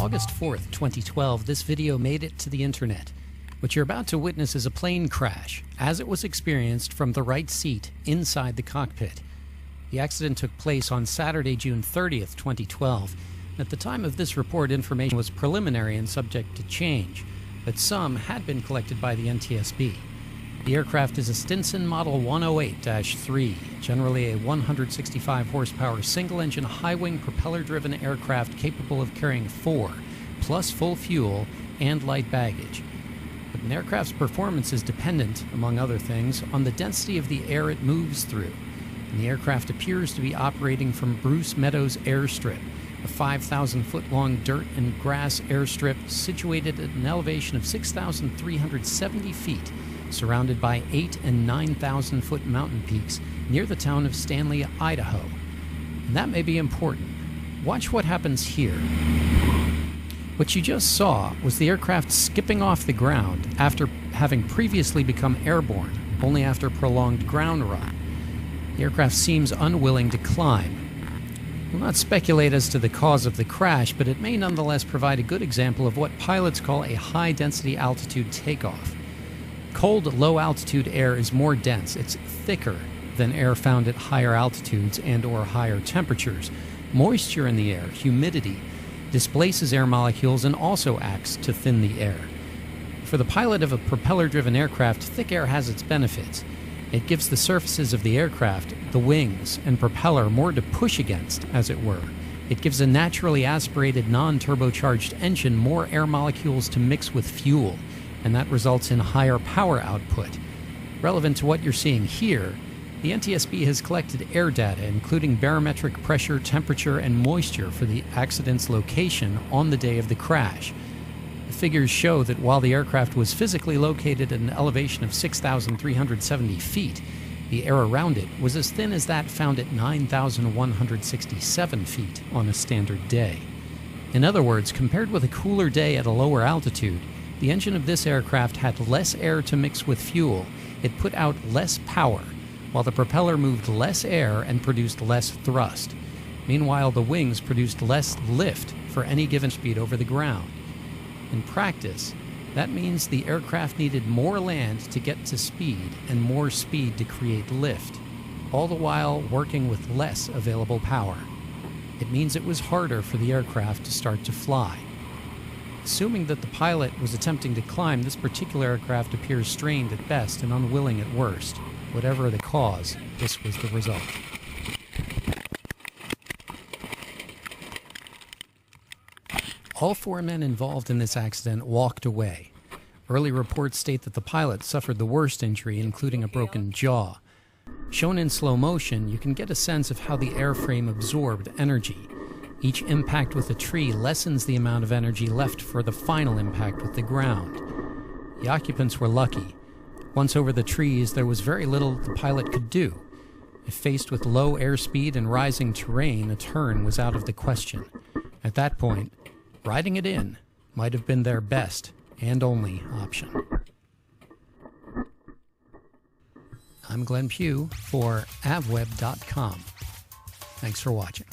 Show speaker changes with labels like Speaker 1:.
Speaker 1: August 4th, 2012, this video made it to the internet. What you're about to witness is a plane crash, as it was experienced from the right seat inside the cockpit. The accident took place on Saturday, June 30th, 2012. At the time of this report, information was preliminary and subject to change, but some had been collected by the NTSB. The aircraft is a Stinson Model 108-3, generally a 165 horsepower single-engine high-wing propeller-driven aircraft capable of carrying 4, plus full fuel and light baggage. But an aircraft's performance is dependent, among other things, on the density of the air it moves through. And the aircraft appears to be operating from Bruce Meadows Airstrip, a 5,000-foot-long dirt and grass airstrip situated at an elevation of 6,370 feet, surrounded by 8,000 and 9,000-foot mountain peaks near the town of Stanley, Idaho. And that may be important. Watch what happens here. What you just saw was the aircraft skipping off the ground after having previously become airborne, only after prolonged ground run. The aircraft seems unwilling to climb. We'll not speculate as to the cause of the crash, but it may nonetheless provide a good example of what pilots call a high-density altitude takeoff. Cold, low-altitude air is more dense. It's thicker than air found at higher altitudes and/or higher temperatures. Moisture in the air, humidity, displaces air molecules and also acts to thin the air. For the pilot of a propeller-driven aircraft, thick air has its benefits. It gives the surfaces of the aircraft, the wings and propeller, more to push against, as it were. It gives a naturally aspirated, non-turbocharged engine more air molecules to mix with fuel, and that results in higher power output. Relevant to what you're seeing here, the NTSB has collected air data, including barometric pressure, temperature, and moisture for the accident's location on the day of the crash. The figures show that while the aircraft was physically located at an elevation of 6,370 feet, the air around it was as thin as that found at 9,167 feet on a standard day. In other words, compared with a cooler day at a lower altitude, the engine of this aircraft had less air to mix with fuel. It put out less power, while the propeller moved less air and produced less thrust. Meanwhile, the wings produced less lift for any given speed over the ground. In practice, that means the aircraft needed more land to get to speed and more speed to create lift, all the while working with less available power. It means it was harder for the aircraft to start to fly. Assuming that the pilot was attempting to climb, this particular aircraft appears strained at best and unwilling at worst. Whatever the cause, this was the result. All 4 men involved in this accident walked away. Early reports state that the pilot suffered the worst injury, including a broken jaw. Shown in slow motion, you can get a sense of how the airframe absorbed energy. Each impact with a tree lessens the amount of energy left for the final impact with the ground. The occupants were lucky. Once over the trees, there was very little the pilot could do. If faced with low airspeed and rising terrain, a turn was out of the question. At that point, riding it in might have been their best and only option. I'm Glenn Pugh for avweb.com. Thanks for watching.